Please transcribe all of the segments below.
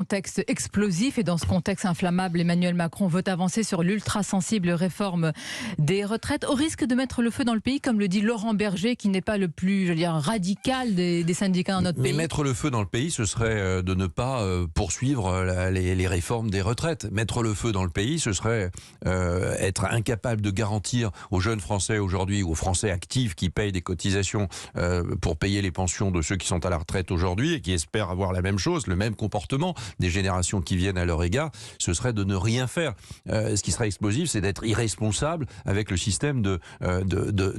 contexte explosif et dans ce contexte inflammable, Emmanuel Macron veut avancer sur l'ultra-sensible réforme des retraites au risque de mettre le feu dans le pays, comme le dit Laurent Berger, qui n'est pas le plus, radical des syndicats dans notre pays. Mais mettre le feu dans le pays, ce serait de ne pas poursuivre les réformes des retraites. Mettre le feu dans le pays, ce serait être incapable de garantir aux jeunes Français aujourd'hui, aux Français actifs qui payent des cotisations pour payer les pensions de ceux qui sont à la retraite aujourd'hui et qui espèrent avoir la même chose, le même comportement des générations qui viennent à leur égard, ce serait de ne rien faire. Ce qui serait explosif, c'est d'être irresponsable avec le système de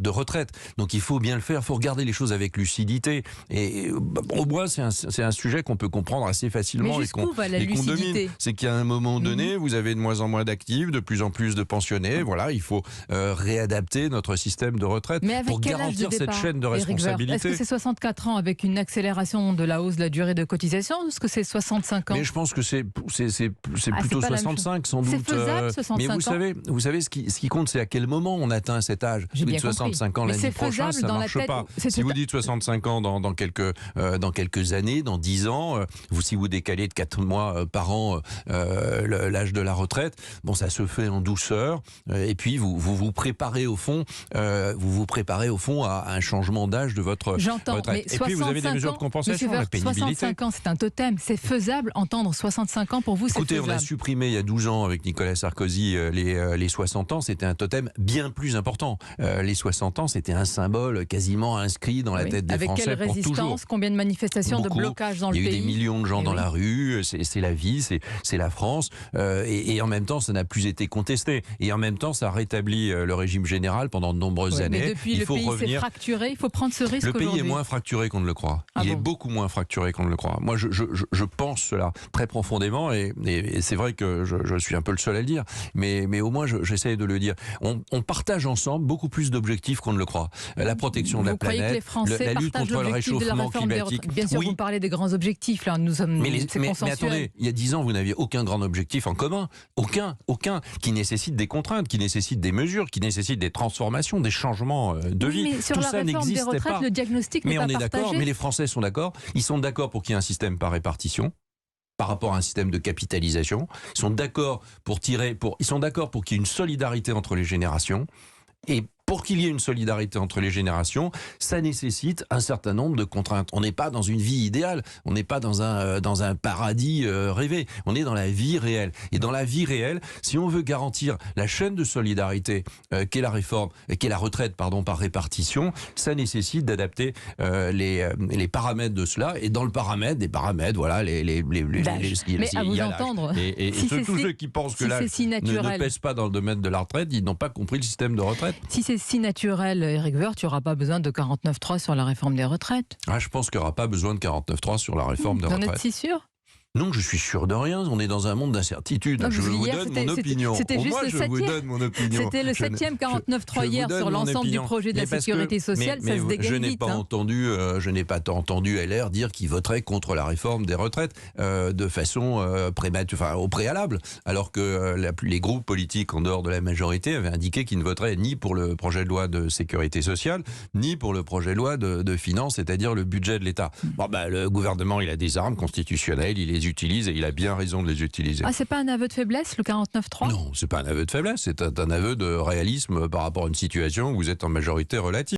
retraite. Donc il faut bien le faire, il faut regarder les choses avec lucidité. Et au moins, c'est un sujet qu'on peut comprendre assez facilement. Mais jusqu'où va la lucidité ? C'est qu'à un moment donné, vous avez de moins en moins d'actifs, de plus en plus de pensionnés. Voilà, il faut réadapter notre système de retraite pour garantir cette chaîne de responsabilité. Est-ce que c'est 64 ans avec une accélération de la hausse de la durée de cotisation ou est-ce que c'est 65 ans ? Mais je pense que c'est plutôt 65 sans doute. C'est faisable, 65 mais vous savez ce qui compte, c'est à quel moment on atteint cet âge. J'ai bien 65 ans l'année prochaine, ça ne marche pas. Si vous dites 65 ans dans quelques années, dans 10 ans, si vous décalez de 4 mois par an l'âge de la retraite, bon, ça se fait en douceur. Et puis vous préparez au fond à un changement d'âge de votre retraite. Mais et puis vous avez des mesures de compensation, la pénibilité. 65 ans, c'est un totem. C'est faisable. Entendre 65 ans, pour vous, c'est faisable. Écoutez, on a supprimé il y a 12 ans avec Nicolas Sarkozy les 60 ans. C'était un totem bien plus important. Les 60 ans, c'était un symbole quasiment inscrit dans la tête des Français pour toujours. Avec quelle résistance, combien de manifestations, de blocages dans le pays. Il y a eu des millions de gens dans la rue. C'est la vie, c'est la France. Et en même temps, ça n'a plus été contesté. Et en même temps, ça rétablit le régime général pendant de nombreuses années. Mais depuis, le pays s'est fracturé. Il faut prendre ce risque aujourd'hui. Le pays est moins fracturé qu'on ne le croit. Il est beaucoup moins fracturé qu'on ne le croit. Moi, je pense cela très profondément. Et c'est vrai que je suis un peu le seul à le dire. Mais au moins, j'essaie de le dire. On partage ensemble beaucoup plus d'objectifs qu'on ne le croit. La protection de la planète, la lutte contre le réchauffement climatique. Bien sûr, vous parlez des grands objectifs. Là, nous sommes. Mais attendez, il y a 10 ans, vous n'aviez aucun grand objectif en commun. Aucun. Qui nécessite des contraintes, qui nécite des mesures, qui nécessite des transformations, des changements de vie. Mais sur tout la ça réforme des retraites, pas. le diagnostic n'est pas partagé. Mais on est d'accord, mais les Français sont d'accord. Ils sont d'accord pour qu'il y ait un système par répartition, par rapport à un système de capitalisation. Ils sont d'accord pour qu'il y ait une solidarité entre les générations. Et pour qu'il y ait une solidarité entre les générations, ça nécessite un certain nombre de contraintes. On n'est pas dans une vie idéale, on n'est pas dans un paradis rêvé, on est dans la vie réelle. Et dans la vie réelle, si on veut garantir la chaîne de solidarité qu'est la retraite par répartition, ça nécessite d'adapter les paramètres de cela. Et dans le paramètre, voilà, mais à vous entendre, et tous ceux qui pensent que l'âge ne pèse pas dans le domaine de la retraite, ils n'ont pas compris le système de retraite. Si c'est si naturel, Éric Woerth, il n'y aura pas besoin de 49.3 sur la réforme des retraites. Je pense qu'il n'y aura pas besoin de 49.3 sur la réforme des retraites. Vous en êtes si sûr ? Non, je suis sûr de rien. On est dans un monde d'incertitude. Je vous donne mon opinion. C'était juste le 7e. C'était le 7e 49.3 hier sur l'ensemble du projet de la sécurité sociale. Ça se dégaine vite. Je n'ai pas entendu LR dire qu'il voterait contre la réforme des retraites de façon au préalable. Alors que les groupes politiques en dehors de la majorité avaient indiqué qu'ils ne voteraient ni pour le projet de loi de sécurité sociale, ni pour le projet de loi de finances, c'est-à-dire le budget de l'État. Le gouvernement, il a des armes constitutionnelles, il les utilise et il a bien raison de les utiliser. C'est pas un aveu de faiblesse, le 49.3 ? Non, c'est pas un aveu de faiblesse, c'est un aveu de réalisme par rapport à une situation où vous êtes en majorité relative.